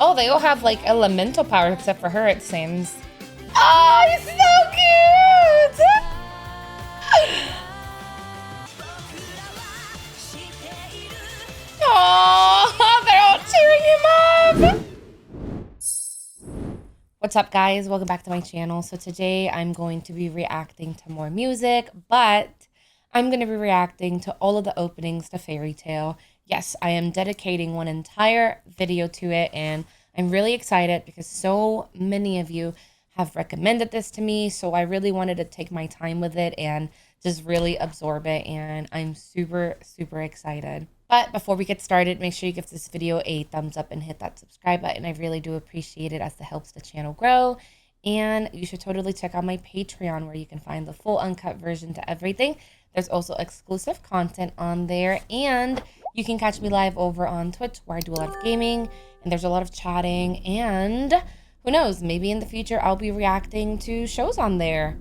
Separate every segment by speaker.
Speaker 1: Oh, they all have like elemental power except for her, it seems. Oh, he's so cute! Oh, they're all cheering him up! What's up, guys? Welcome back to my channel. So today I'm going to be reacting to more music, but I'm going to be reacting to all of the openings to Fairy Tail. Yes, I am dedicating one entire video to it, and I'm really excited because so many of you have recommended this to me, so I really wanted to take my time with it and just really absorb it, and I'm super excited. But before we get started, make sure you give this video a thumbs up and hit that subscribe button. I really do appreciate it as it helps the channel grow. And you should totally check out my Patreon where you can find the full uncut version to everything. There's also exclusive content on there, and you can catch me live over on Twitch where I do a lot of gaming and there's a lot of chatting, and who knows, maybe in the future I'll be reacting to shows on there.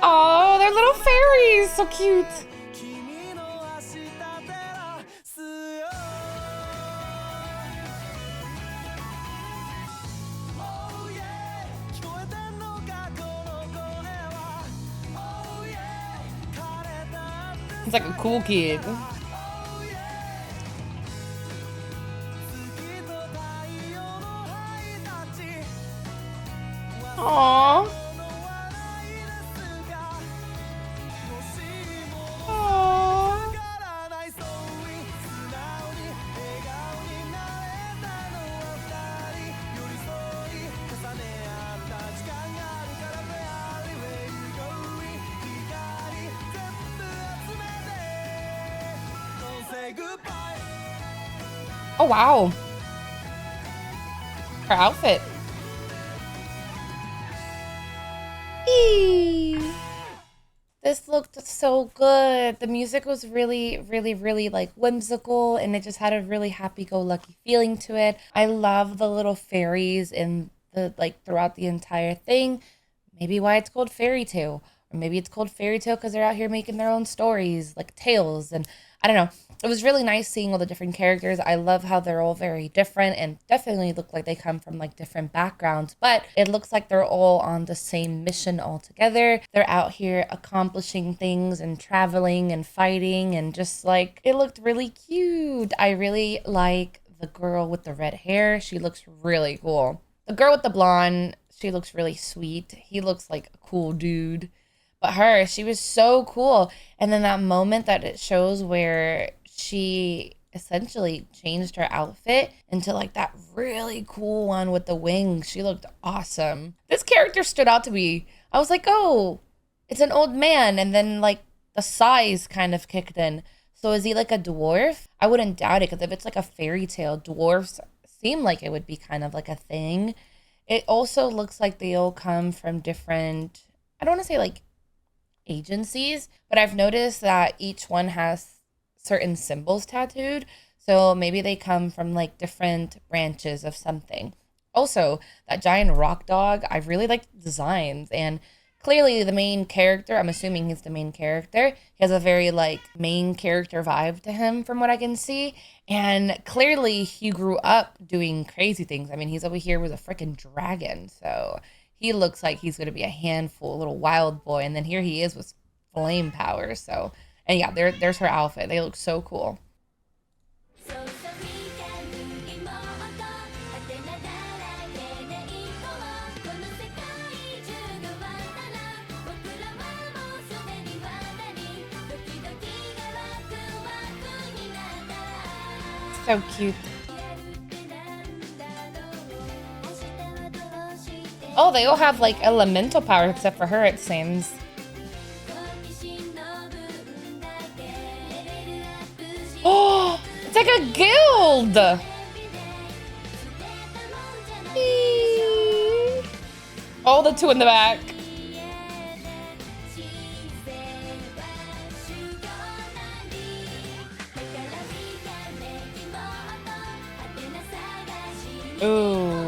Speaker 1: Oh, they're little fairies, so cute. He's like a cool kid. Aww. Oh, wow. Her outfit. Eee. This looked so good. The music was really like whimsical, and it just had a really happy-go-lucky feeling to it. I love the little fairies in the throughout the entire thing. Maybe why it's called Fairy Tale. Or maybe it's called Fairy Tale because they're out here making their own stories, like tales. And I don't know. It was really nice seeing all the different characters. I love how they're all very different and definitely look like they come from like different backgrounds. But it looks like they're all on the same mission all together. They're out here accomplishing things and traveling and fighting, and just like, it looked really cute. I really like the girl with the red hair. She looks really cool. The girl with the blonde, she looks really sweet. He looks like a cool dude. But her, she was so cool. And then that moment that it shows where she essentially changed her outfit into like that really cool one with the wings. She looked awesome. This character stood out to me. I was like, oh, it's an old man. And then like the size kind of kicked in. So is he like a dwarf? I wouldn't doubt it, because if it's like a fairy tale, dwarfs seem like it would be kind of like a thing. It also looks like they all come from different, I don't want to say like agencies, but I've noticed that each one has certain symbols tattooed, so maybe they come from like different branches of something. Also, that giant rock dog, I really like the designs, and clearly the main character, I'm assuming he's the main character, he has a very like main character vibe to him from what I can see, and clearly he grew up doing crazy things. I mean, he's over here with a freaking dragon, so he looks like he's going to be a handful, a little wild boy. And then here he is with flame power. So, and yeah, there's her outfit. They look so cool. So cute. Oh, they all have like elemental power except for her, it seems. Oh, it's like a guild. Eee. Oh, the two in the back. Ooh.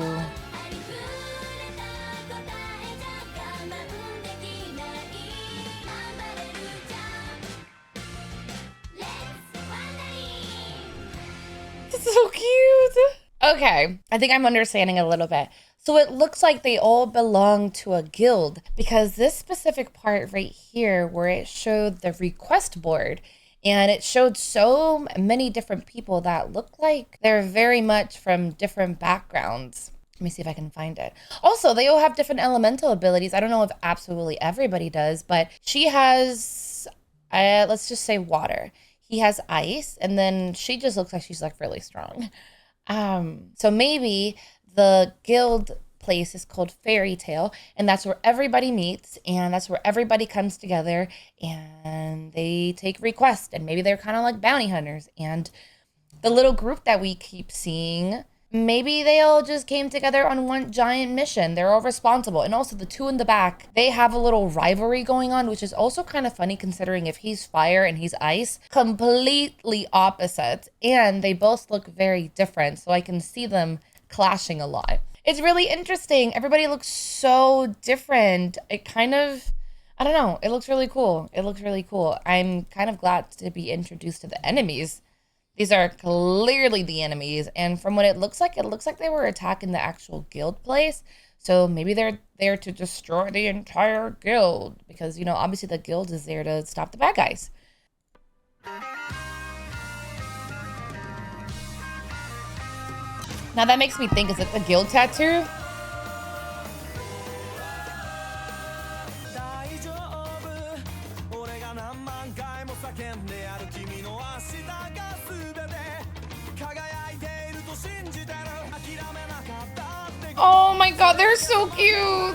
Speaker 1: So cute. Okay, I think I'm understanding a little bit. So it looks like they all belong to a guild because this specific part right here where it showed the request board and it showed so many different people that look like they're very much from different backgrounds. Let me see if I can find it. Also, they all have different elemental abilities. I don't know if absolutely everybody does, but she has, let's just say water. He has ice, and then she just looks like she's like really strong. So maybe the guild place is called Fairy Tale, and that's where everybody meets, and that's where everybody comes together, and they take requests, and maybe they're kind of like bounty hunters. And the little group that we keep seeing, maybe they all just came together on one giant mission. They're all responsible. And also the two in the back, they have a little rivalry going on, which is also kind of funny considering if he's fire and he's ice, completely opposites. And they both look very different. So I can see them clashing a lot. It's really interesting. Everybody looks so different. It kind of, I don't know. It looks really cool. It looks really cool. I'm kind of glad to be introduced to the enemies. These are clearly the enemies, and from what it looks like they were attacking the actual guild place. So maybe they're there to destroy the entire guild because, you know, obviously the guild is there to stop the bad guys. Now that makes me think, is it the guild tattoo? Oh my god, they're so cute.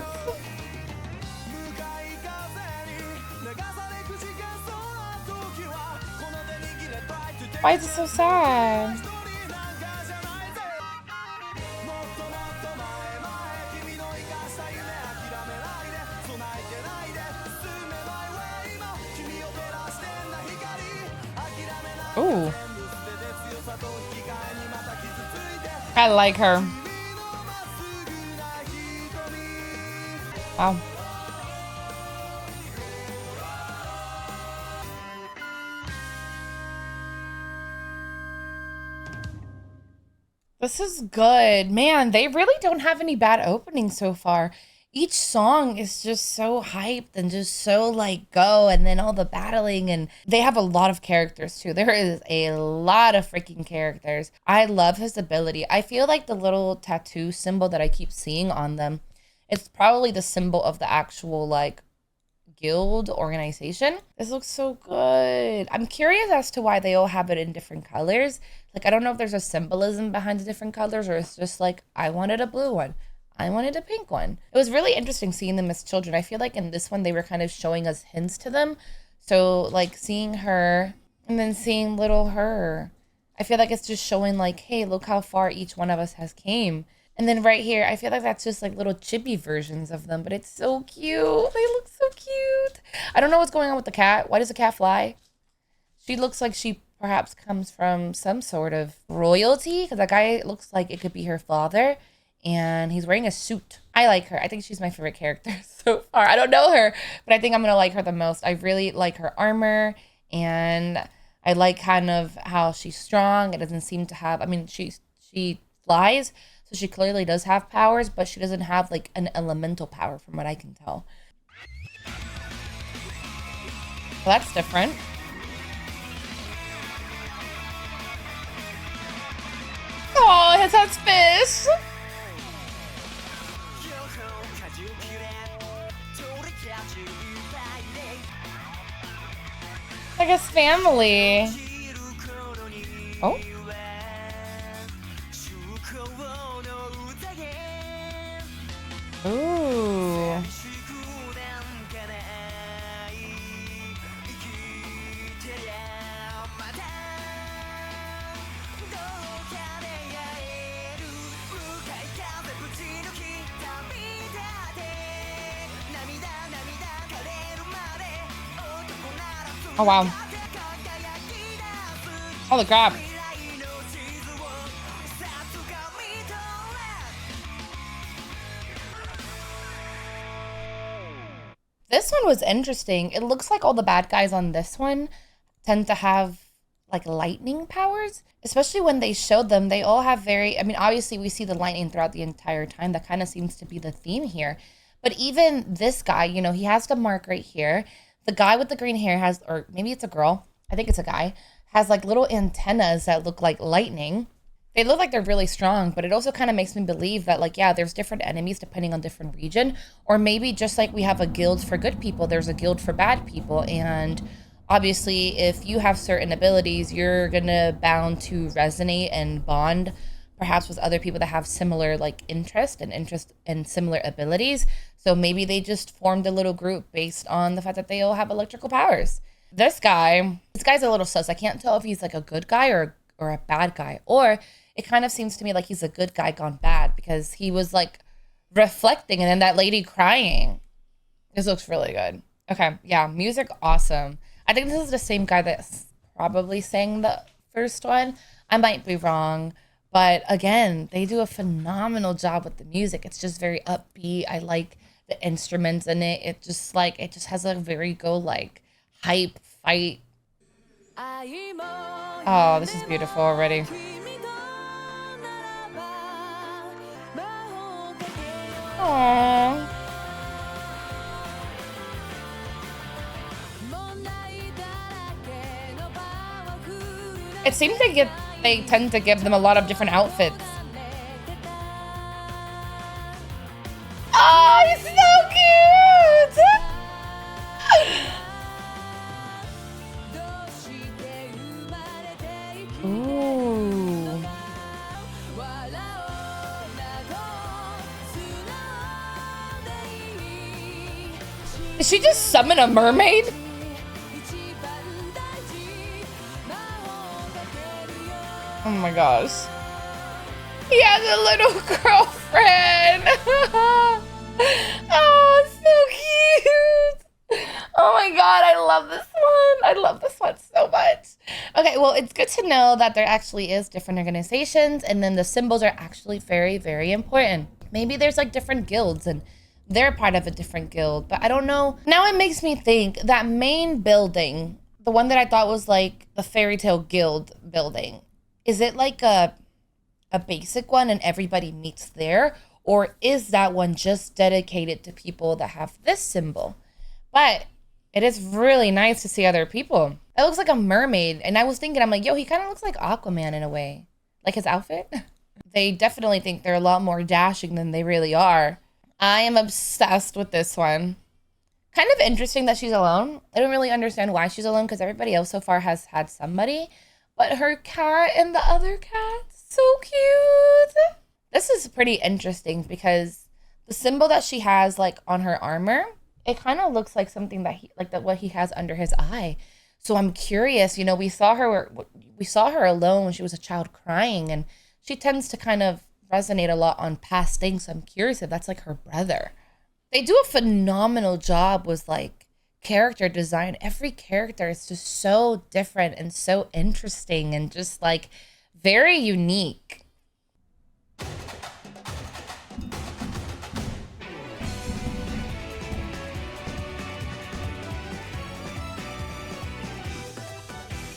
Speaker 1: Why is it so sad? Ooh. I like her. Wow. This is good. Man, they really don't have any bad openings so far. Each song is just so hyped and just so like go, and then all the battling, and they have a lot of characters too. There is a lot of freaking characters. I love his ability. I feel like the little tattoo symbol that I keep seeing on them, it's probably the symbol of the actual like guild organization. This looks so good. I'm curious as to why they all have it in different colors. Like, I don't know if there's a symbolism behind the different colors or it's just like, I wanted a blue one. I wanted a pink one. It was really interesting seeing them as children. I feel like in this one, they were kind of showing us hints to them. So like seeing her and then seeing little her, I feel like it's just showing like, hey, look how far each one of us has came. And then right here, I feel like that's just like little chibi versions of them, but it's so cute. They look so cute. I don't know what's going on with the cat. Why does the cat fly? She looks like she perhaps comes from some sort of royalty because that guy looks like it could be her father and he's wearing a suit. I like her. I think she's my favorite character so far. I don't know her, but I think I'm going to like her the most. I really like her armor and I like kind of how she's strong. It doesn't seem to have, I mean, she flies. So she clearly does have powers, but she doesn't have like an elemental power from what I can tell. Well, that's different. Oh, his head's fish. Like his family. Oh. Ooh. Oh, wow. Holy crap. This one was interesting. It looks like all the bad guys on this one tend to have like lightning powers, especially when they showed them. They all have very, I mean, obviously we see the lightning throughout the entire time. That kind of seems to be the theme here. But even this guy, you know, he has the mark right here. The guy with the green hair has, or maybe it's a girl, I think it's a guy, has like little antennas that look like lightning. They look like they're really strong, but it also kind of makes me believe that, like, yeah, there's different enemies depending on different region, or maybe just like we have a guild for good people, there's a guild for bad people. And obviously if you have certain abilities, you're gonna bound to resonate and bond perhaps with other people that have similar like interest and similar abilities. So maybe they just formed a little group based on the fact that they all have electrical powers. This guy's a little sus. I can't tell if he's like a good guy or a bad guy, or it kind of seems to me like he's a good guy gone bad because he was like reflecting and then that lady crying. This looks really good. Okay, yeah, music awesome. I think this is the same guy that probably sang the first one. I might be wrong, but again, they do a phenomenal job with the music. It's just very upbeat. I like the instruments in it. It just has a very go like hype fight. Oh, this is beautiful already. Aww. It seems they tend to give them a lot of different outfits. Oh, he's so cute! Ooh. Did she just summon a mermaid? Oh my gosh. He has a little girlfriend. Oh, so cute. Oh my god, I love this one. I love this one so much. Okay, well, it's good to know that there actually is different organizations, and then the symbols are actually very, very important. Maybe there's like different guilds and they're part of a different guild, but I don't know. Now it makes me think that main building, the one that I thought was like the fairy tale guild building, is it like a basic one and everybody meets there? Or is that one just dedicated to people that have this symbol? But it is really nice to see other people. It looks like a mermaid. And I was thinking, I'm like, yo, he kind of looks like Aquaman in a way. Like his outfit. They definitely think they're a lot more dashing than they really are. I am obsessed with this one. Kind of interesting that she's alone. I don't really understand why she's alone because everybody else so far has had somebody. But her cat and the other cat, so cute. This is pretty interesting because the symbol that she has like on her armor, it kind of looks like something that what he has under his eye. So I'm curious, you know, we saw her alone when she was a child crying, and she tends to kind of resonate a lot on past things. So I'm curious if that's like her brother. They do a phenomenal job with like character design. Every character is just so different and so interesting and just like very unique.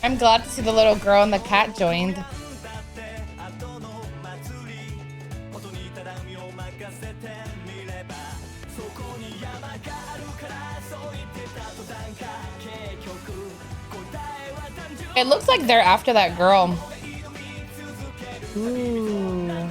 Speaker 1: I'm glad to see the little girl and the cat joined. It looks like they're after that girl. Ooh.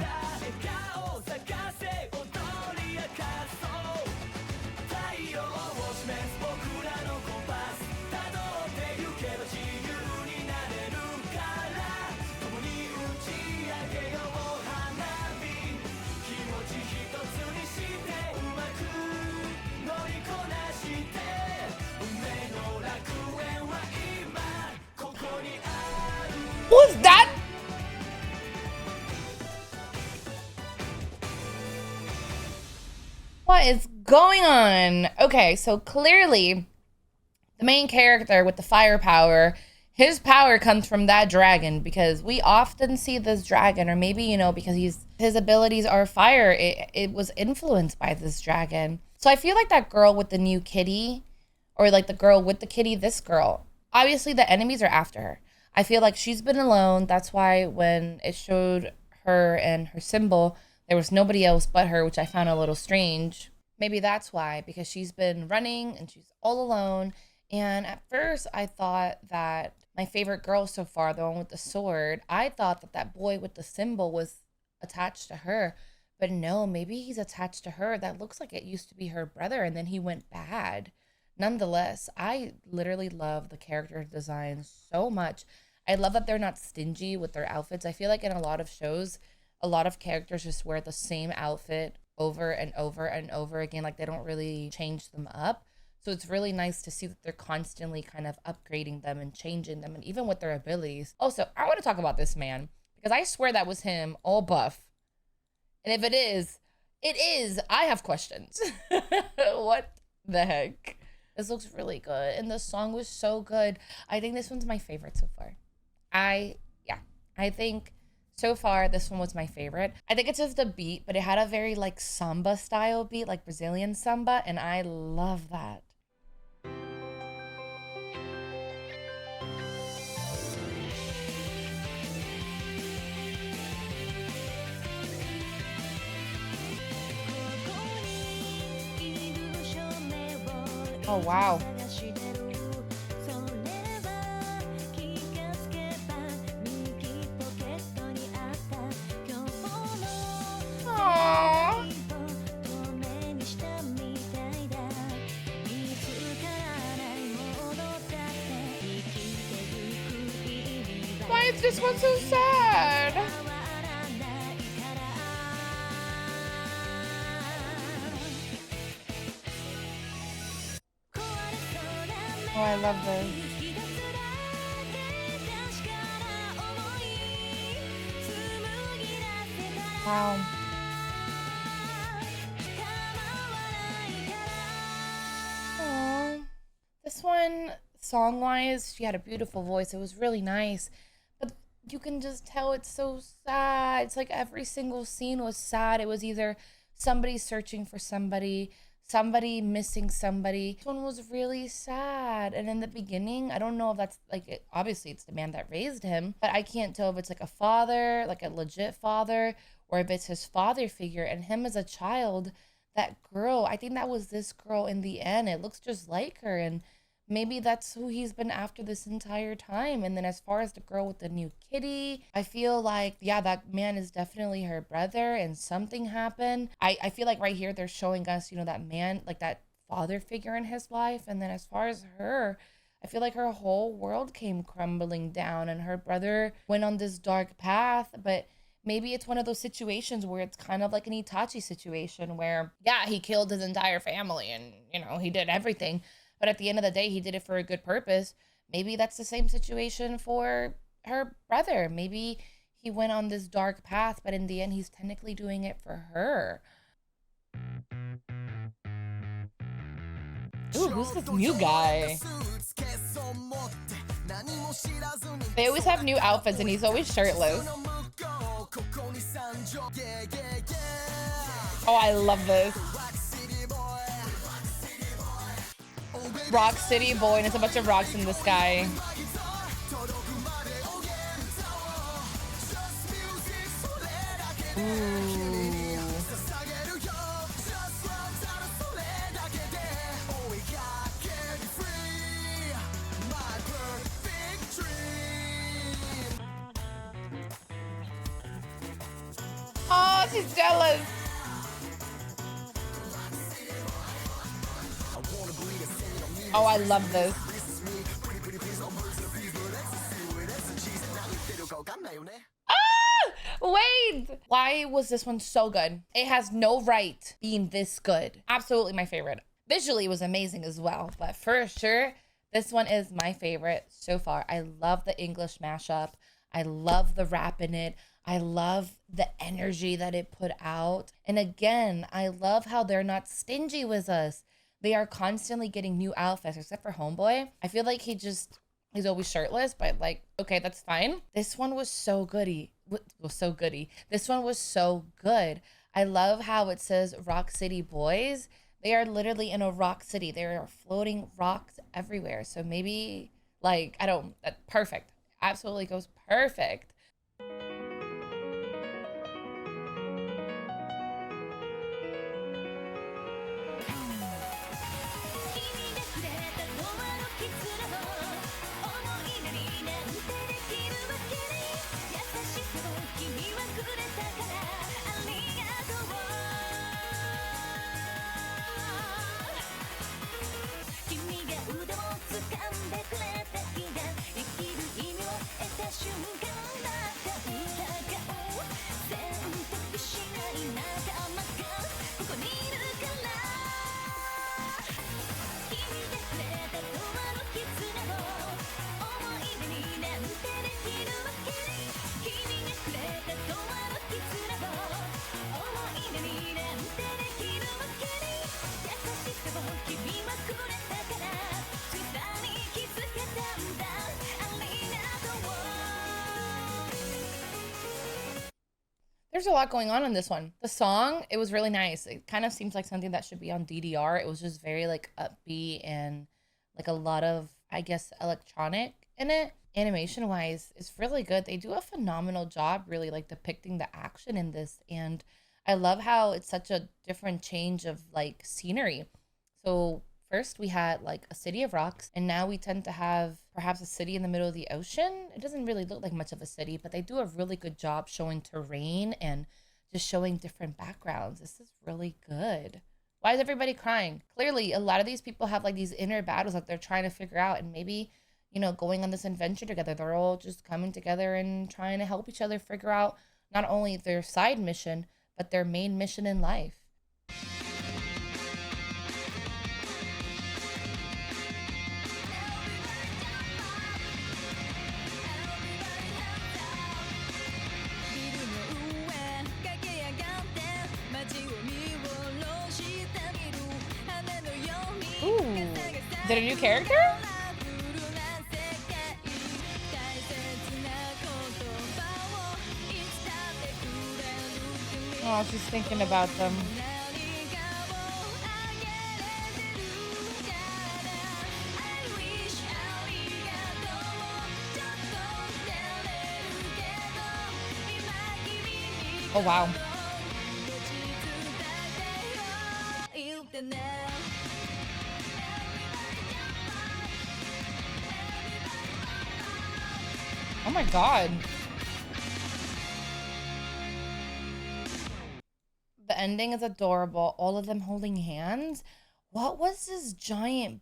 Speaker 1: Who's that? What is going on? Okay, so clearly the main character with the firepower, his power comes from that dragon because we often see this dragon, or maybe, you know, because his abilities are fire, it was influenced by this dragon. So I feel like that girl with the new kitty, or like the girl with the kitty, this girl, obviously the enemies are after her. I feel like she's been alone. That's why when it showed her and her symbol, there was nobody else but her, which I found a little strange. Maybe that's why, because she's been running and she's all alone. And at first, I thought that my favorite girl so far, the one with the sword, I thought that that boy with the symbol was attached to her. But no, maybe he's attached to her. That looks like it used to be her brother, and then he went bad. Nonetheless, I literally love the character design so much. I love that they're not stingy with their outfits. I feel like in a lot of shows, a lot of characters just wear the same outfit over and over and over again. Like they don't really change them up. So it's really nice to see that they're constantly kind of upgrading them and changing them, and even with their abilities. Also, I want to talk about this man because I swear that was him all buff. And if it is, it is. I have questions. What the heck? This looks really good. And the song was so good. I think this one's my favorite so far. Yeah, I think so far this one was my favorite. I think it's just the beat, but it had a very like samba style beat, like Brazilian samba, and I love that. Oh, wow. Aww. Why is this one so sad? Oh, I love this. Wow. Aww. This one, song wise, she had a beautiful voice. It was really nice. But you can just tell it's so sad. It's like every single scene was sad. It was either somebody searching for somebody, somebody missing somebody. This one was really sad. And in the beginning, I don't know if that's like, obviously it's the man that raised him, but I can't tell if it's like a father, like a legit father, or if it's his father figure. And him as a child, that girl, I think that was this girl in the end. It looks just like her. And maybe that's who he's been after this entire time. And then as far as the girl with the new kitty, I feel like, yeah, that man is definitely her brother and something happened. I feel like right here they're showing us, that man, like that father figure in his life. And then as far as her, I feel like her whole world came crumbling down and her brother went on this dark path. But maybe it's one of those situations where it's kind of like an Itachi situation where, yeah, he killed his entire family and, he did everything. But at the end of the day, he did it for a good purpose. Maybe that's the same situation for her brother. Maybe he went on this dark path, but in the end, he's technically doing it for her. Ooh, who's this new guy? They always have new outfits and he's always shirtless. Oh, I love this. Rock City boy, and it's a bunch of rocks in the sky. Ooh. Oh, she's jealous. Oh, I love this. Ah! Wait! Why was this one so good? It has no right being this good. Absolutely my favorite. Visually, it was amazing as well, but for sure, this one is my favorite so far. I love the English mashup. I love the rap in it. I love the energy that it put out. And again, I love how they're not stingy with us. They are constantly getting new outfits, except for Homeboy. I feel like he's always shirtless, but like, okay, that's fine. This one was so goody. Was so goody. This one was so good. I love how it says Rock City Boys. They are literally in a rock city. There are floating rocks everywhere. So maybe like, I don't, perfect. Absolutely goes perfect. There's a lot going on in this one. The song, it was really nice. It kind of seems like something that should be on DDR. It was just very like upbeat and like a lot of, I guess, electronic in it. Animation wise, it's really good. They do a phenomenal job really like depicting the action in this. And I love how it's such a different change of like scenery. So first we had like a city of rocks, and now we tend to have perhaps a city in the middle of the ocean. It doesn't really look like much of a city, but they do a really good job showing terrain and just showing different backgrounds. This is really good. Why is everybody crying? Clearly, a lot of these people have like these inner battles that they're trying to figure out, and maybe, you know, going on this adventure together, they're all just coming together and trying to help each other figure out not only their side mission, but their main mission in life. Ooh. Is it a new character? Oh, she's thinking about them. Oh, wow. Oh my god. The ending is adorable. All of them holding hands. What was this giant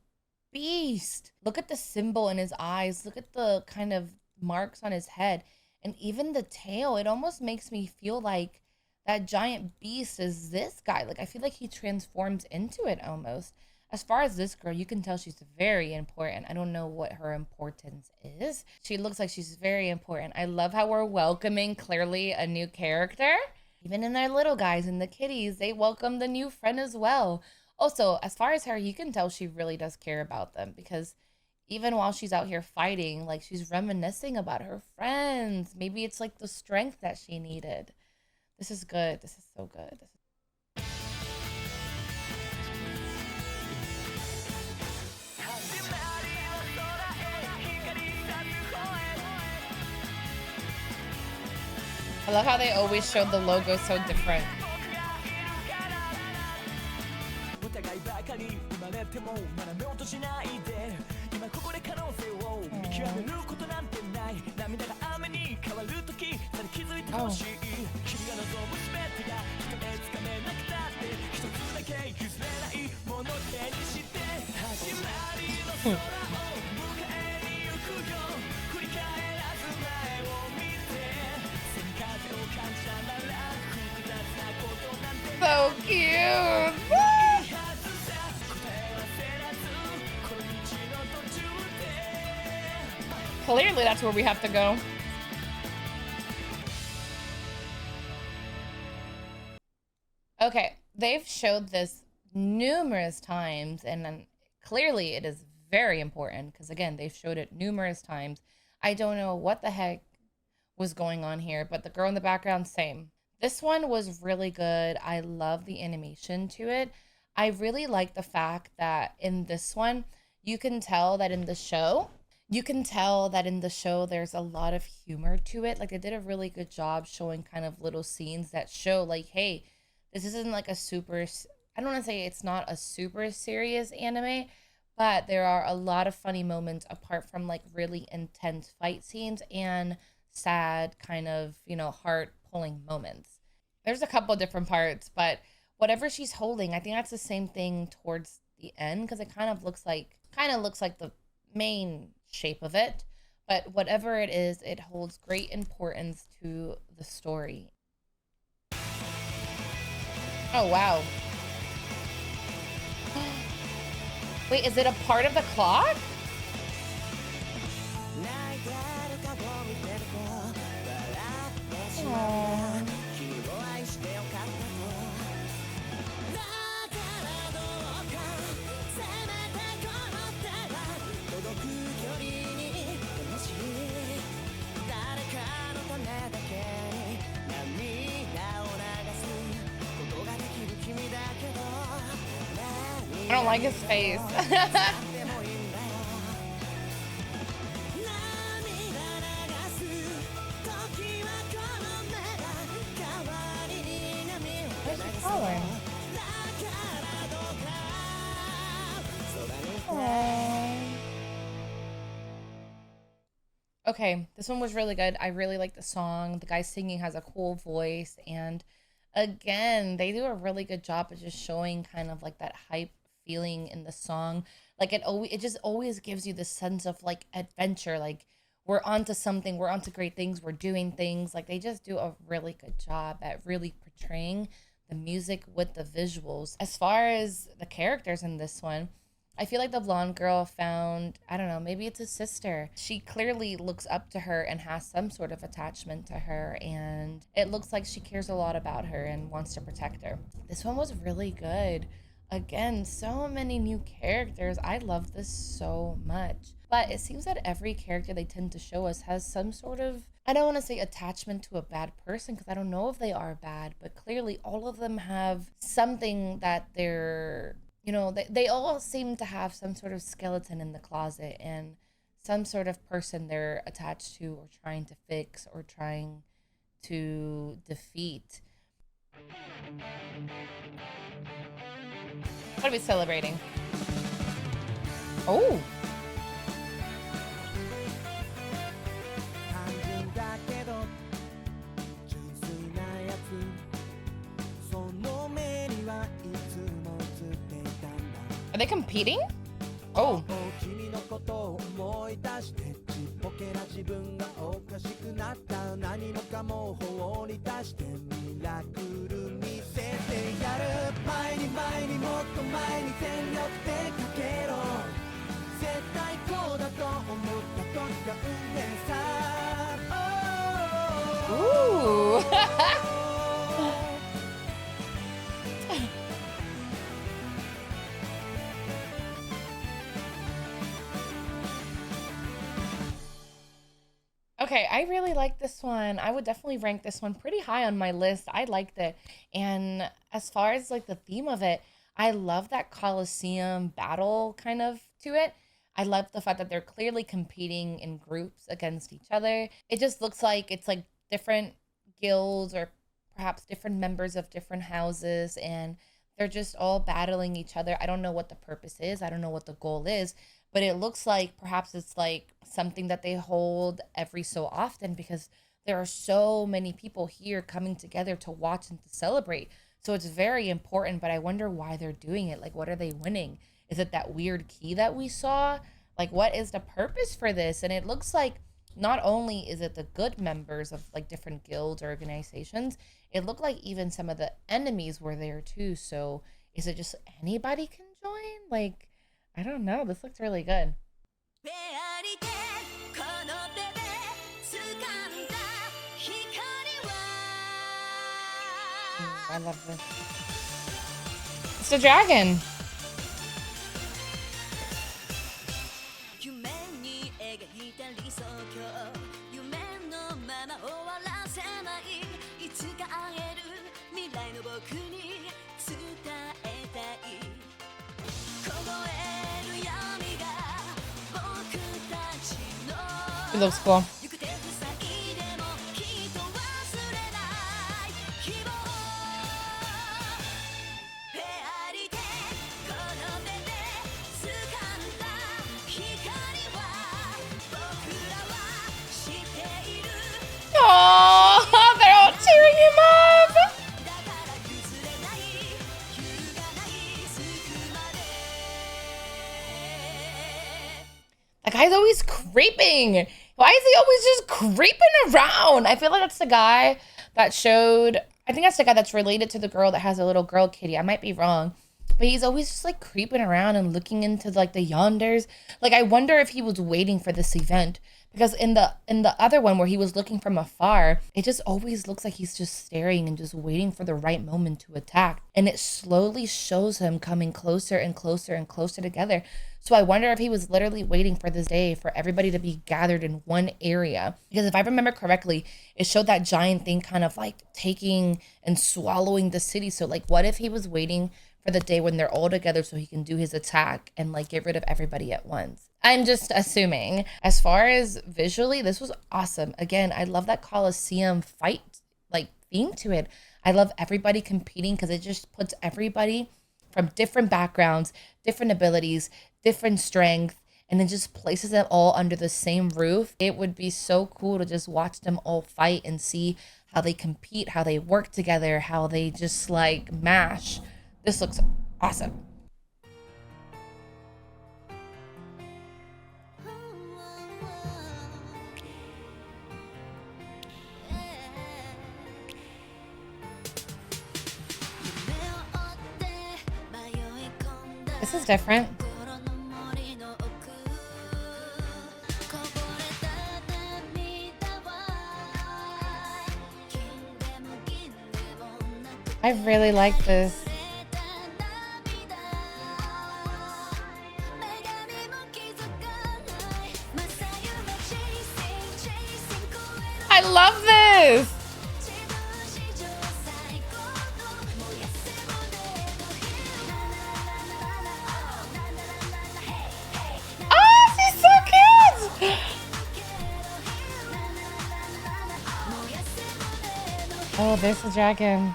Speaker 1: beast? Look at the symbol in his eyes. Look at the kind of marks on his head. And even the tail, it almost makes me feel like that giant beast is this guy. Like, I feel like he transforms into it almost. As far as this girl, you can tell she's very important. I don't know what her importance is. She looks like she's very important. I love how we're welcoming clearly a new character. Even in their little guys and the kitties, they welcome the new friend as well. Also, as far as her, you can tell she really does care about them, because even while she's out here fighting, like she's reminiscing about her friends. Maybe it's like the strength that she needed. This is good. This is so good. This is I love how they always showed the logo so different. Oh. So cute. Clearly that's where we have to go. Okay, they've showed this numerous times, and then clearly it is very important because, again, they've showed it numerous times. I don't know what the heck was going on here, but the girl in the background, same. This one was really good. I love the animation to it. I really like the fact that in this one, you can tell that in the show, You can tell that in the show there's a lot of humor to it. Like they did a really good job showing kind of little scenes that show like, hey, this isn't like a I don't want to say it's not a super serious anime, but there are a lot of funny moments apart from like really intense fight scenes and sad kind of, heart pulling moments. There's a couple different parts, but whatever she's holding, I think that's the same thing towards the end because it kind of looks like the main shape of it. But whatever it is, it holds great importance to the story. Oh wow. Wait, is it a part of the clock? Aww. I don't like his face. Where's she calling? Okay, this one was really good. I really like the song. The guy singing has a cool voice, and again, they do a really good job of just showing kind of like that hype feeling in the song. Like it just always gives you this sense of like adventure, like we're onto something, we're onto great things, we're doing things. Like they just do a really good job at really portraying the music with the visuals. As far as the characters in this one, I feel like the blonde girl found, I don't know, maybe it's a sister. She clearly looks up to her and has some sort of attachment to her, and it looks like she cares a lot about her and wants to protect her. This one was really good. Again, so many new characters. I love this so much. But it seems that every character they tend to show us has some sort of, I don't want to say attachment to a bad person because I don't know if they are bad, but clearly all of them have something that they're, they all seem to have some sort of skeleton in the closet and some sort of person they're attached to or trying to fix or trying to defeat. What are we celebrating? Oh. Are they competing? Oh. Ooh. Okay, I really like this one. I would definitely rank this one pretty high on my list. I liked it. And as far as like the theme of it, I love that Coliseum battle kind of to it. I love the fact that they're clearly competing in groups against each other. It just looks like it's like different guilds or perhaps different members of different houses, and they're just all battling each other. I don't know what the purpose is. I don't know what the goal is, but it looks like perhaps it's like something that they hold every so often because there are so many people here coming together to watch and to celebrate. So it's very important, but I wonder why they're doing it. Like, what are they winning? Is it that weird key that we saw? Like, what is the purpose for this? And it looks like not only is it the good members of like different guilds or organizations, it looked like even some of the enemies were there too. So is it just anybody can join? Like, I don't know. This looks really good. I love this. It's the dragon. It looks cool. Oh, they're all cheering him up. That guy's always creeping. Why is he always just creeping around? I feel like that's the guy that showed, I think that's the guy that's related to the girl that has a little girl kitty. I might be wrong. But he's always just like creeping around and looking into like the yonders. Like I wonder if he was waiting for this event. Because in the other one where he was looking from afar, it just always looks like he's just staring and just waiting for the right moment to attack. And it slowly shows him coming closer and closer and closer together. So I wonder if he was literally waiting for this day for everybody to be gathered in one area. Because if I remember correctly, it showed that giant thing kind of like taking and swallowing the city. So like what if he was waiting for the day when they're all together so he can do his attack and like get rid of everybody at once? I'm just assuming. As far as visually, this was awesome. Again, I love that Coliseum fight like theme to it. I love everybody competing because it just puts everybody from different backgrounds, different abilities, different strength, and then just places them all under the same roof. It would be so cool to just watch them all fight and see how they compete, how they work together, how they just like mash. This looks awesome. This is different. I really like this. I love this. Oh, she's so cute. Oh, there's the dragon.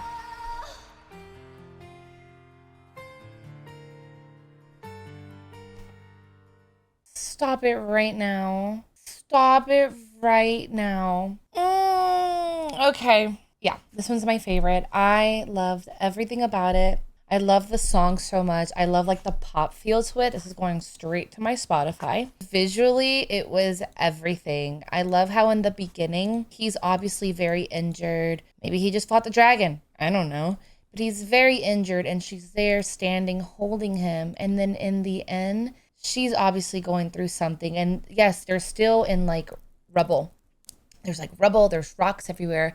Speaker 1: Stop it right now. Stop it right now. Okay. Yeah, this one's my favorite. I loved everything about it. I love the song so much. I love like the pop feel to it. This is going straight to my Spotify. Visually, it was everything. I love how in the beginning, he's obviously very injured. Maybe he just fought the dragon. I don't know. But he's very injured and she's there standing, holding him. And then in the end, she's obviously going through something. And yes, they're still in like rubble. There's like rubble, there's rocks everywhere.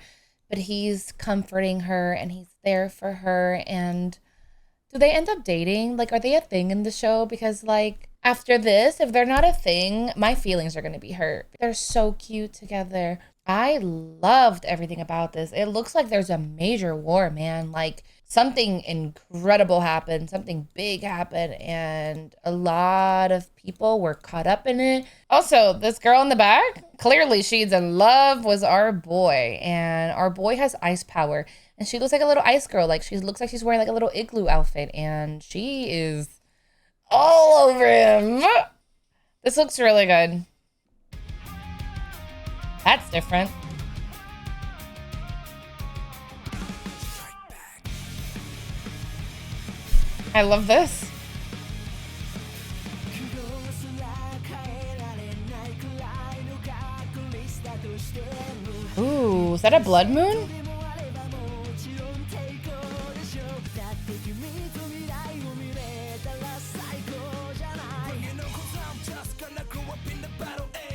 Speaker 1: But he's comforting her and he's there for her. And do they end up dating? Like, are they a thing in the show? Because, like, after this, if they're not a thing, my feelings are going to be hurt. They're so cute together. I loved everything about this. It looks like there's a major war, man. Like, something incredible happened. Something big happened. And a lot of people were caught up in it. Also, this girl in the back, clearly she's in love with our boy. And our boy has ice power. And she looks like a little ice girl. Like, she looks like she's wearing like a little igloo outfit. And she is all over him. This looks really good. That's different. I love this. Ooh, is that a blood moon?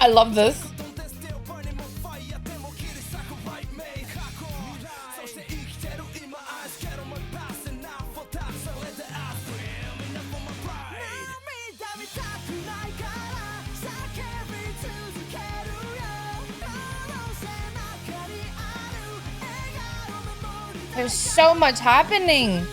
Speaker 1: I love this. There's so much happening.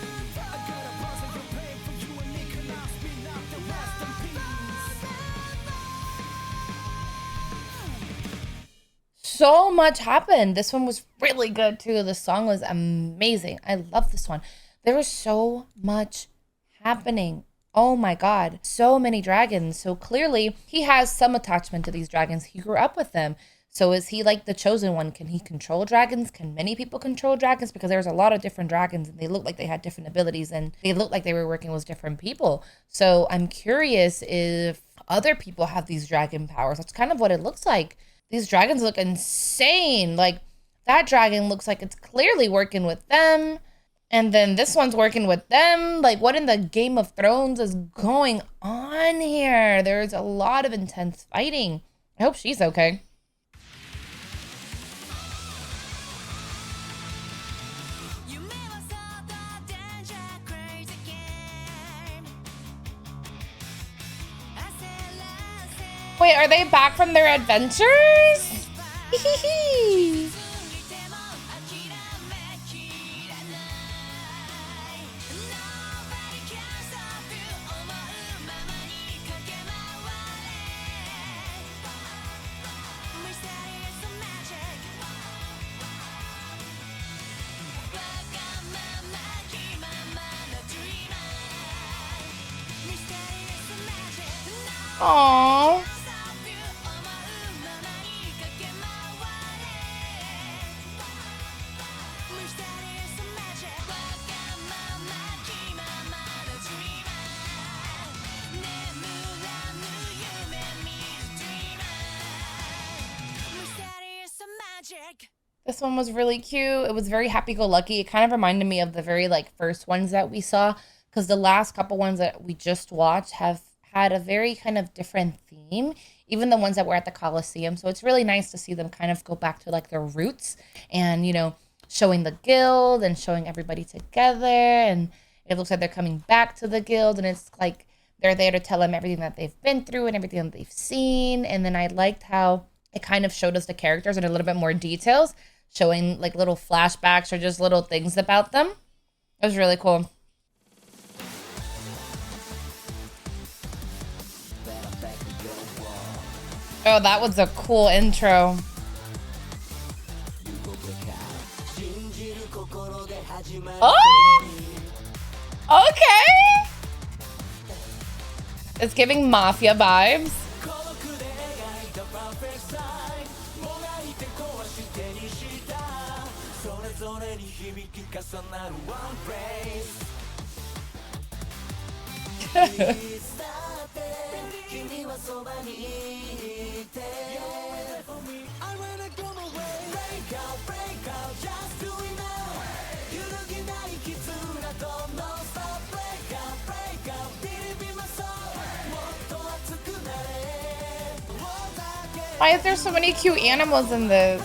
Speaker 1: so much happened. This one was really good too. The song was amazing. I love this one. There was so much happening. Oh my God, so many dragons. So clearly he has some attachment to these dragons. He grew up with them. So is he like the chosen one? Can he control dragons? Can many people control dragons? Because there's a lot of different dragons and they look like they had different abilities and they look like they were working with different people. So I'm curious if other people have these dragon powers. That's kind of what it looks like. These dragons look insane. Like that dragon looks like it's clearly working with them. And then this one's working with them. Like, what in the Game of Thrones is going on here? There's a lot of intense fighting. I hope she's okay. Wait, are they back from their adventures? Aww. This one was really cute. It was very happy-go-lucky. It kind of reminded me of the very like first ones that we saw, because the last couple ones that we just watched have had a very kind of different theme, even the ones that were at the Coliseum. So it's really nice to see them kind of go back to like their roots and, you know, showing the guild and showing everybody together. And it looks like they're coming back to the guild, and it's like they're there to tell them everything that they've been through and everything that they've seen. And then I liked how it kind of showed us the characters in a little bit more details, showing like little flashbacks or just little things about them. It was really cool. Oh, that was a cool intro. Oh! Okay! It's giving Mafia vibes. Why is there so many cute animals in this?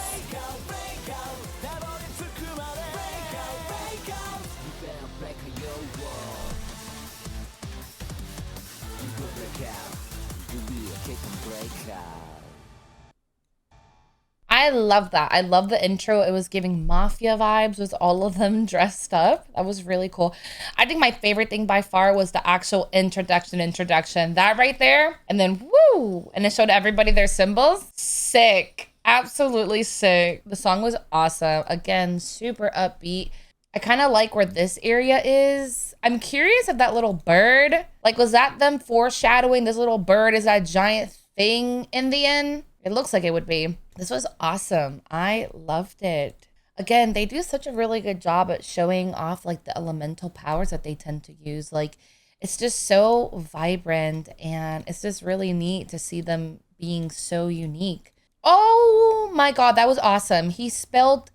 Speaker 1: I love that. I love the intro. It was giving Mafia vibes with all of them dressed up. That was really cool. I think my favorite thing by far was the actual introduction. That right there. And then woo! And it showed everybody their symbols. Sick. Absolutely sick. The song was awesome. Again, super upbeat. I kind of like where this area is. I'm curious if that little bird, like, was that them foreshadowing this little bird is that giant thing in the end? It looks like it would be. This was awesome. I loved it. Again, they do such a really good job at showing off like the elemental powers that they tend to use. Like, it's just so vibrant and it's just really neat to see them being so unique. Oh my God, that was awesome. They spelled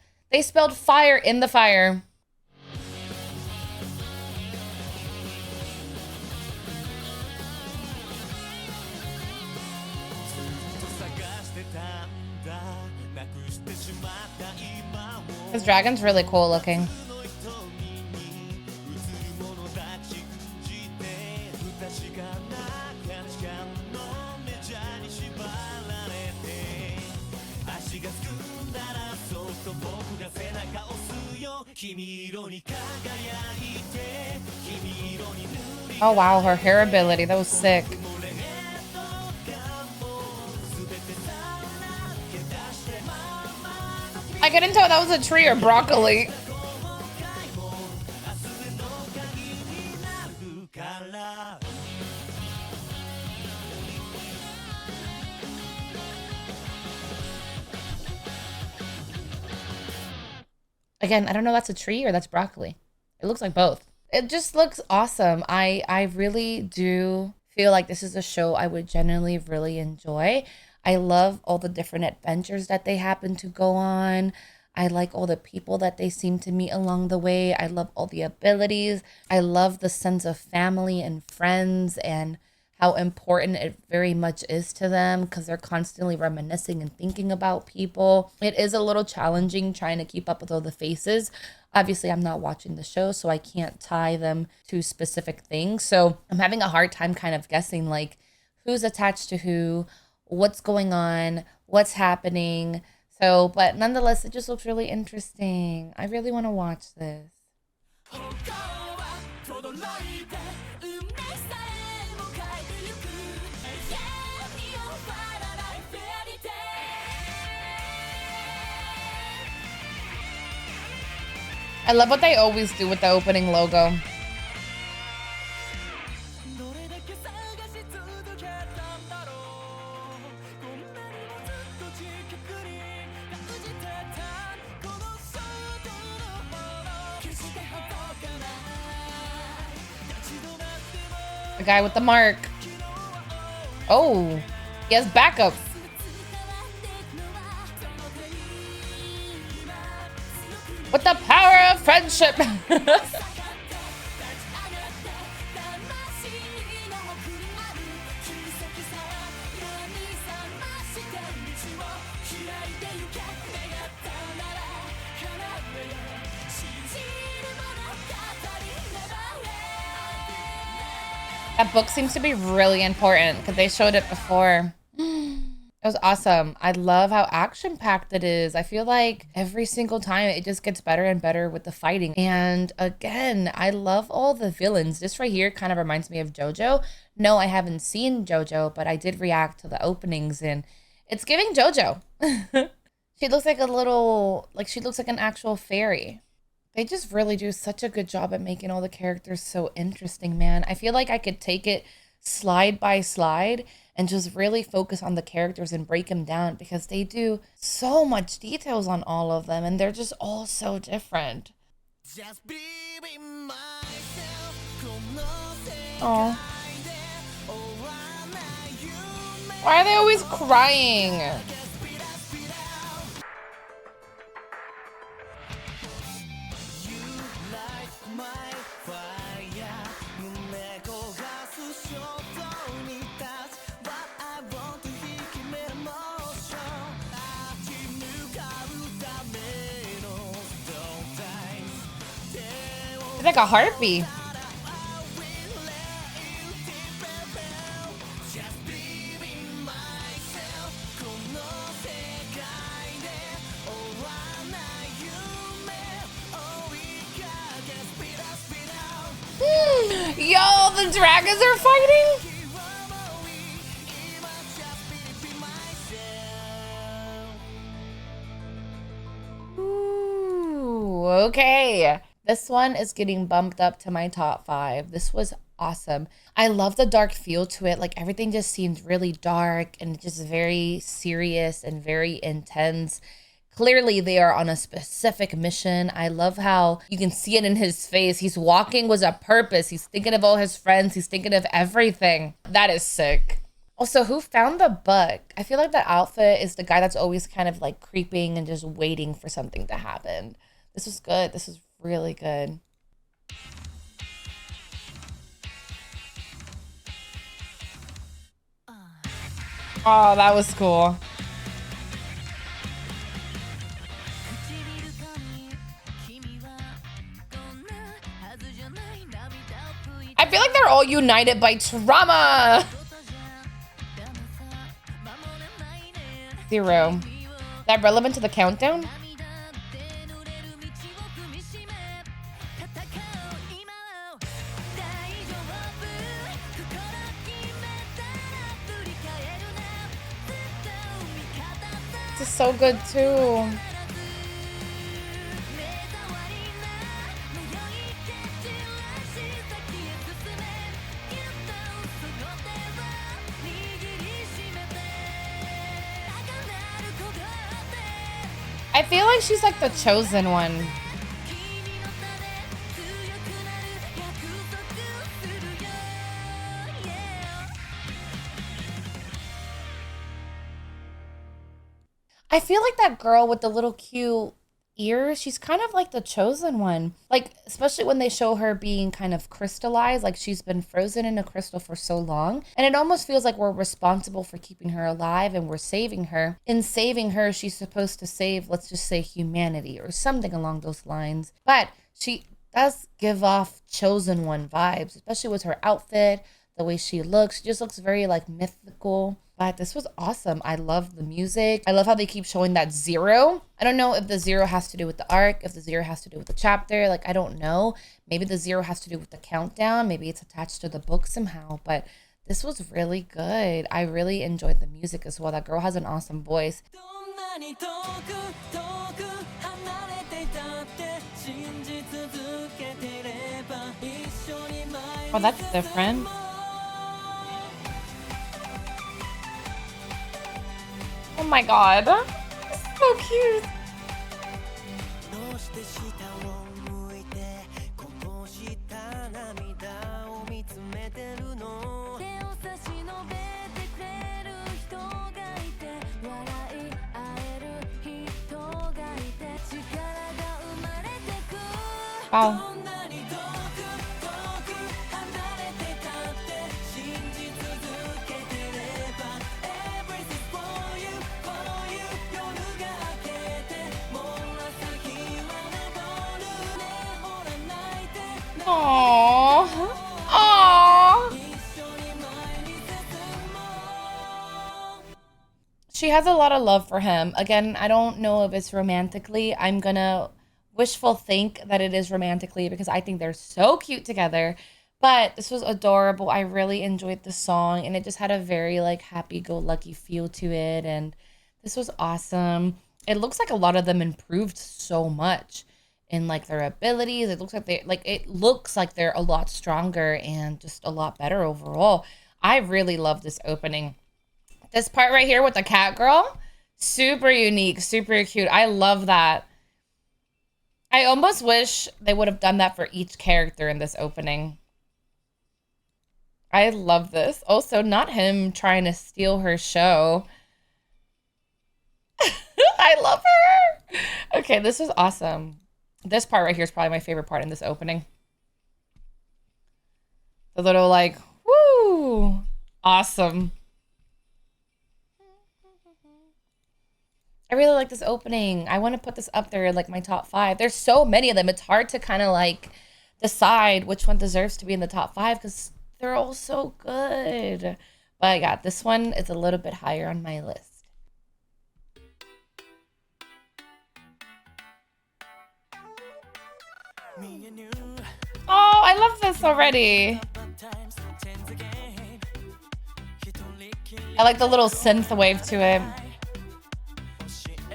Speaker 1: fire in the fire. This dragon's really cool looking. Oh wow, her hair ability, that was sick. I couldn't tell if that was a tree or broccoli. Again, I don't know if that's a tree or that's broccoli. It looks like both. It just looks awesome. I really do feel like this is a show I would genuinely really enjoy. I love all the different adventures that they happen to go on. I like all the people that they seem to meet along the way. I love all the abilities. I love the sense of family and friends and how important it very much is to them because they're constantly reminiscing and thinking about people. It is a little challenging trying to keep up with all the faces. Obviously, I'm not watching the show, so I can't tie them to specific things. So I'm having a hard time kind of guessing like who's attached to who, what's going on, what's happening. So, but nonetheless, it just looks really interesting. I really want to watch this. I love what they always do with the opening logo. The guy with the mark. Oh, he has backup. With the power of friendship. That book seems to be really important because they showed it before. It was awesome. I love how action-packed it is. I feel like every single time it just gets better and better with the fighting. And again, I love all the villains. This right here kind of reminds me of JoJo. No, I haven't seen JoJo, but I did react to the openings and it's giving JoJo. She looks like a little, like she looks like an actual fairy. They just really do such a good job at making all the characters so interesting, man. I feel like I could take it slide by slide and just really focus on the characters and break them down because they do so much details on all of them and they're just all so different. Oh. Why are they always crying? It's like a harpy. Yo, the dragons are fighting? Ooh, okay. This one is getting bumped up to my top 5. This was awesome. I love the dark feel to it. Like everything just seemed really dark and just very serious and very intense. Clearly they are on a specific mission. I love how you can see it in his face. He's walking with a purpose. He's thinking of all his friends. He's thinking of everything. That is sick. Also, who found the book? I feel like the outfit is the guy that's always kind of like creeping and just waiting for something to happen. This was good. This was really good. Oh, that was cool. I feel like they're all united by trauma. 0. Is that relevant to the countdown? This is so good too. I feel like she's like the chosen one. I feel like that girl with the little cute ears, she's kind of like the chosen one. Like, especially when they show her being kind of crystallized, like she's been frozen in a crystal for so long. And it almost feels like we're responsible for keeping her alive and we're saving her. In saving her, she's supposed to save, let's just say, humanity or something along those lines. But she does give off chosen one vibes, especially with her outfit, the way she looks. She just looks very like mythical. But this was awesome. I love the music. I love how they keep showing that zero. I don't know if the zero has to do with the arc, if the zero has to do with the chapter. Like, I don't know. Maybe the zero has to do with the countdown. Maybe it's attached to the book somehow. But this was really good. I really enjoyed the music as well. That girl has an awesome voice. Oh, that's different. Oh my god. So cute. Wow. Aww. Aww. She has a lot of love for him. Again, I don't know if it's romantically. I'm gonna wishful think that it is romantically because I think they're so cute together. But this was adorable. I really enjoyed the song and it just had a very like happy-go-lucky feel to it. And this was awesome. It looks like a lot of them improved so much in like their abilities. It looks like they're a lot stronger and just a lot better overall. I really love this opening. This part right here with the cat girl, super unique, super cute. I love that. I almost wish they would have done that for each character in this opening. I love this. Also, not him trying to steal her show. I love her. Okay, this is awesome. This part right here is probably my favorite part in this opening. The little like, woo, awesome. I really like this opening. I want to put this up there like my top 5. There's so many of them. It's hard to kind of like decide which one deserves to be in the top 5 because they're all so good. But yeah, this one is a little bit higher on my list. Oh, I love this already. I like the little synth wave to it.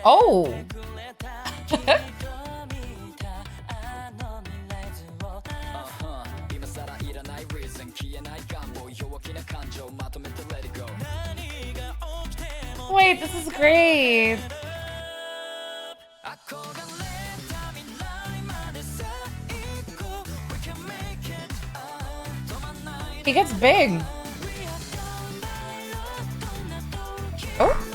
Speaker 1: Oh. Wait, this is great. He gets big. Oh.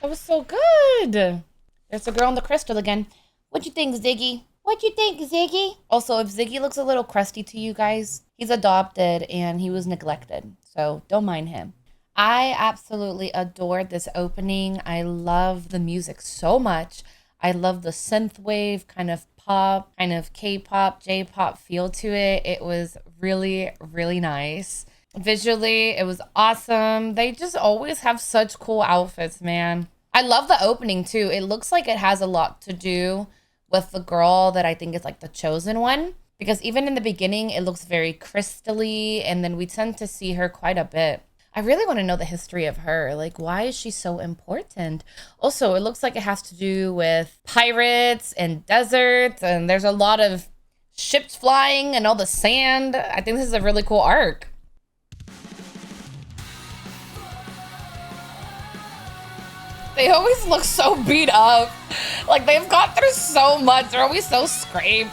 Speaker 1: That was so good. There's the girl in the crystal again. What you think, Ziggy? What you think, Ziggy? Also, if Ziggy looks a little crusty to you guys, he's adopted and he was neglected. So don't mind him. I absolutely adored this opening. I love the music so much. I love the synthwave kind of pop, kind of K-pop, J-pop feel to it. It was really, really nice. Visually, it was awesome. They just always have such cool outfits, man. I love the opening too. It looks like it has a lot to do with the girl that I think is like the chosen one. Because even in the beginning, it looks very crystally. And then we tend to see her quite a bit. I really want to know the history of her. Like, why is she so important? Also, it looks like it has to do with pirates and deserts, and there's a lot of ships flying and all the sand. I think this is a really cool arc. They always look so beat up. Like, they've gone through so much. They're always so scraped.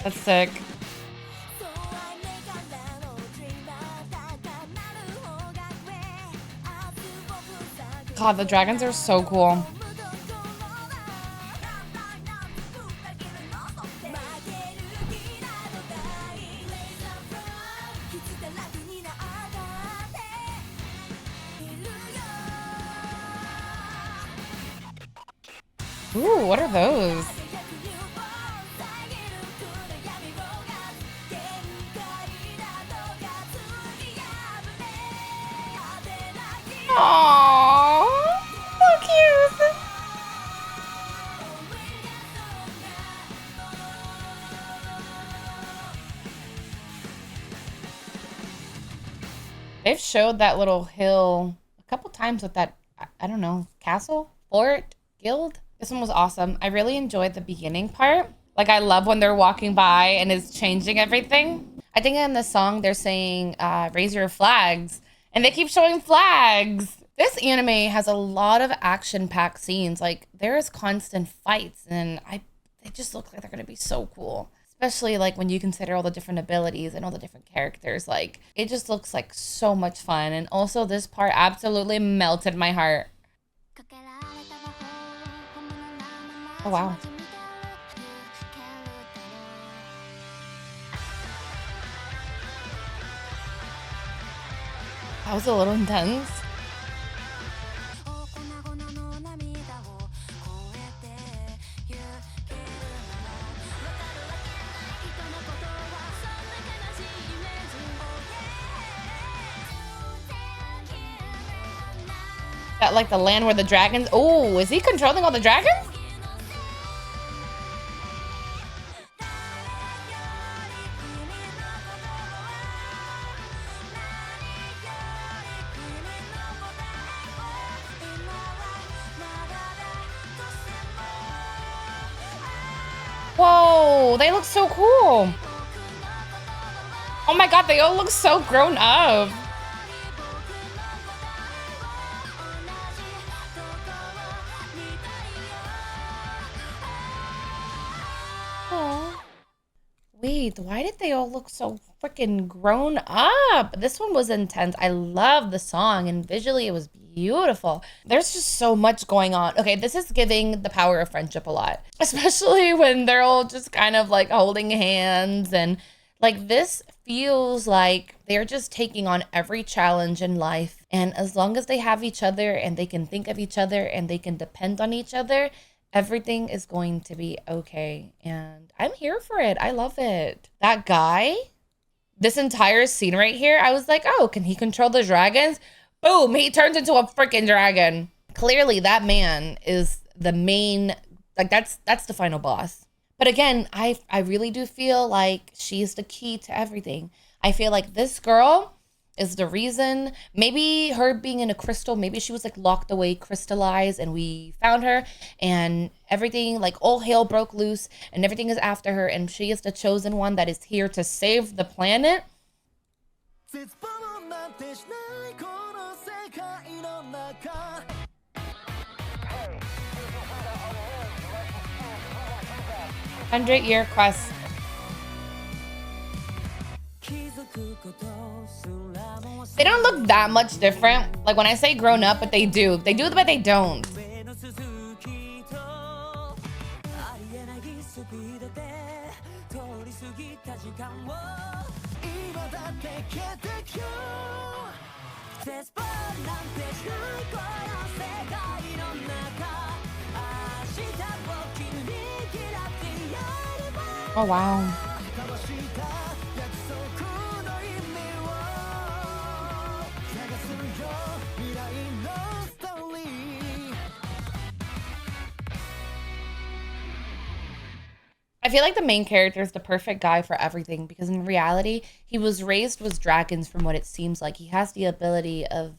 Speaker 1: That's sick. God, the dragons are so cool. Ooh, what are those? Aww, so cute. They've showed that little hill a couple times with that, I don't know, castle, fort, guild. This one was awesome. I really enjoyed the beginning part. Like, I love when they're walking by and it's changing everything. I think in the song they're saying, raise your flags, and they keep showing flags. This anime has a lot of action-packed scenes. Like, there is constant fights, and they just look like they're gonna be so cool. Especially like when you consider all the different abilities and all the different characters. Like, it just looks like so much fun. And also this part absolutely melted my heart. Oh wow. That was a little intense. That like the land where the dragons. Oh, is he controlling all the dragons? Whoa, they look so cool. Oh my god, they all look so grown up. Aww. Wait, why did they all look so freaking grown up? This one was intense. I love the song, and visually it was beautiful. There's just so much going on. Okay, this is giving the power of friendship a lot, especially when they're all just kind of like holding hands, and like this feels like they're just taking on every challenge in life. And as long as they have each other and they can think of each other and they can depend on each other, everything is going to be okay. And I'm here for it. I love it. That guy, this entire scene right here, I was like, oh, can he control the dragons? Boom, he turns into a freaking dragon. Clearly that man is the main, like that's the final boss. But again, I really do feel like she's the key to everything. I feel like this girl is the reason. Maybe her being in a crystal, maybe she was like locked away, crystallized, and we found her, and everything, like all hell broke loose and everything is after her, and she is the chosen one that is here to save the planet. Hundred-year quest. They don't look that much different. Like when I say grown up, but they do. They do, but they don't. Oh, wow. I feel like the main character is the perfect guy for everything because in reality, he was raised with dragons from what it seems like. He has the ability of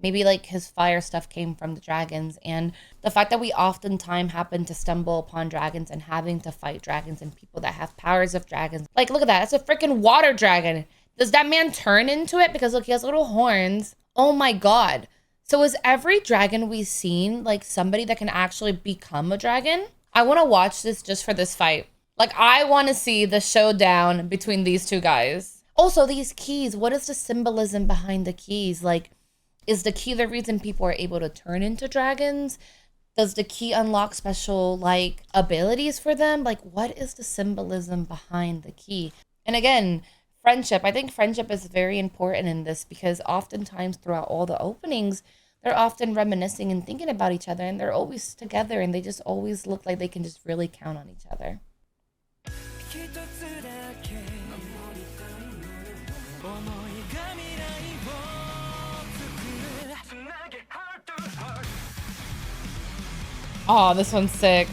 Speaker 1: maybe like his fire stuff came from the dragons, and the fact that we oftentimes happen to stumble upon dragons and having to fight dragons and people that have powers of dragons. Like, look at that. It's a freaking water dragon. Does that man turn into it? Because look, he has little horns. Oh my God. So is every dragon we've seen like somebody that can actually become a dragon? I want to watch this just for this fight. Like, I want to see the showdown between these two guys. Also, these keys, what is the symbolism behind the keys? Like, is the key the reason people are able to turn into dragons? Does the key unlock special like abilities for them? Like, what is the symbolism behind the key? And again, friendship. I think friendship is very important in this because oftentimes throughout all the openings, they're often reminiscing and thinking about each other and they're always together and they just always look like they can just really count on each other. Oh, this one's sick.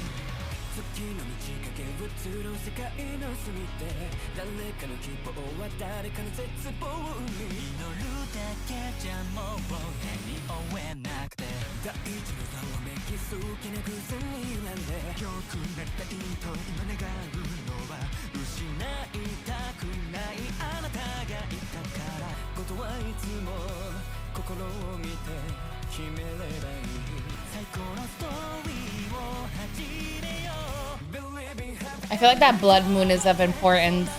Speaker 1: I feel like that blood moon is of importance.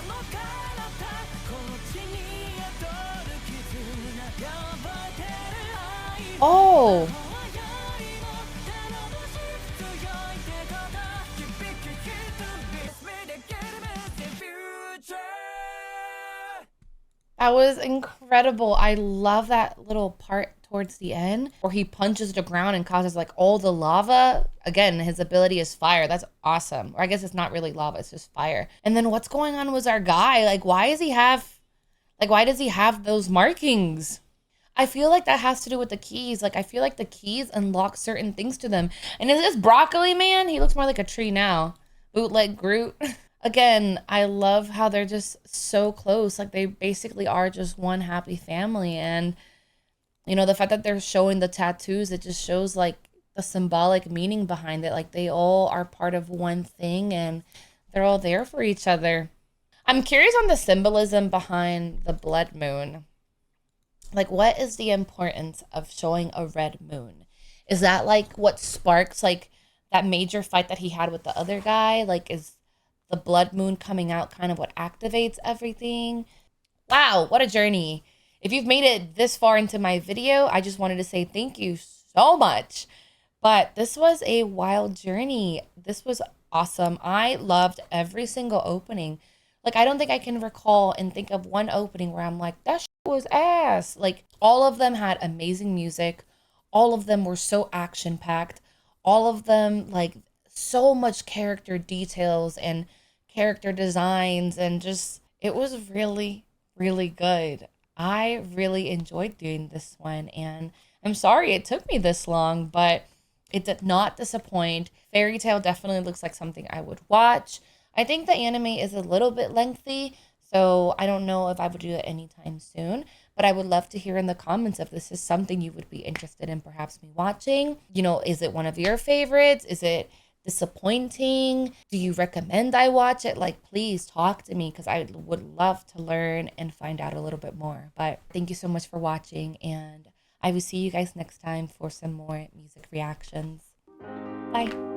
Speaker 1: Oh. That was incredible. I love that little part towards the end where he punches the ground and causes like all the lava. Again, his ability is fire. That's awesome. Or I guess it's not really lava, it's just fire. And then what's going on with our guy? Like, why does he have those markings? I feel like that has to do with the keys. Like, I feel like the keys unlock certain things to them. And is this broccoli man? He looks more like a tree now. Bootleg Groot. Again, I love how they're just so close. Like, they basically are just one happy family. And, you know, the fact that they're showing the tattoos, it just shows, like, the symbolic meaning behind it. Like, they all are part of one thing and they're all there for each other. I'm curious on the symbolism behind the blood moon. Like, what is the importance of showing a red moon? Is that, like, what sparks, like, that major fight that he had with the other guy? Like, is the blood moon coming out kind of what activates everything? Wow, what a journey. If you've made it this far into my video, I just wanted to say thank you so much. But this was a wild journey. This was awesome. I loved every single opening. Like, I don't think I can recall and think of one opening where I'm like, that shit was ass. Like, all of them had amazing music. All of them were so action packed. All of them, like, so much character details and character designs, and just, it was really, really good. I really enjoyed doing this one, and I'm sorry it took me this long, but it did not disappoint. Fairy Tail definitely looks like something I would watch. I think the anime is a little bit lengthy, so I don't know if I would do it anytime soon, but I would love to hear in the comments if this is something you would be interested in perhaps me watching. You know, is it one of your favorites? Is it disappointing? Do you recommend I watch it? Like, please talk to me because I would love to learn and find out a little bit more. But thank you so much for watching, and I will see you guys next time for some more music reactions. Bye.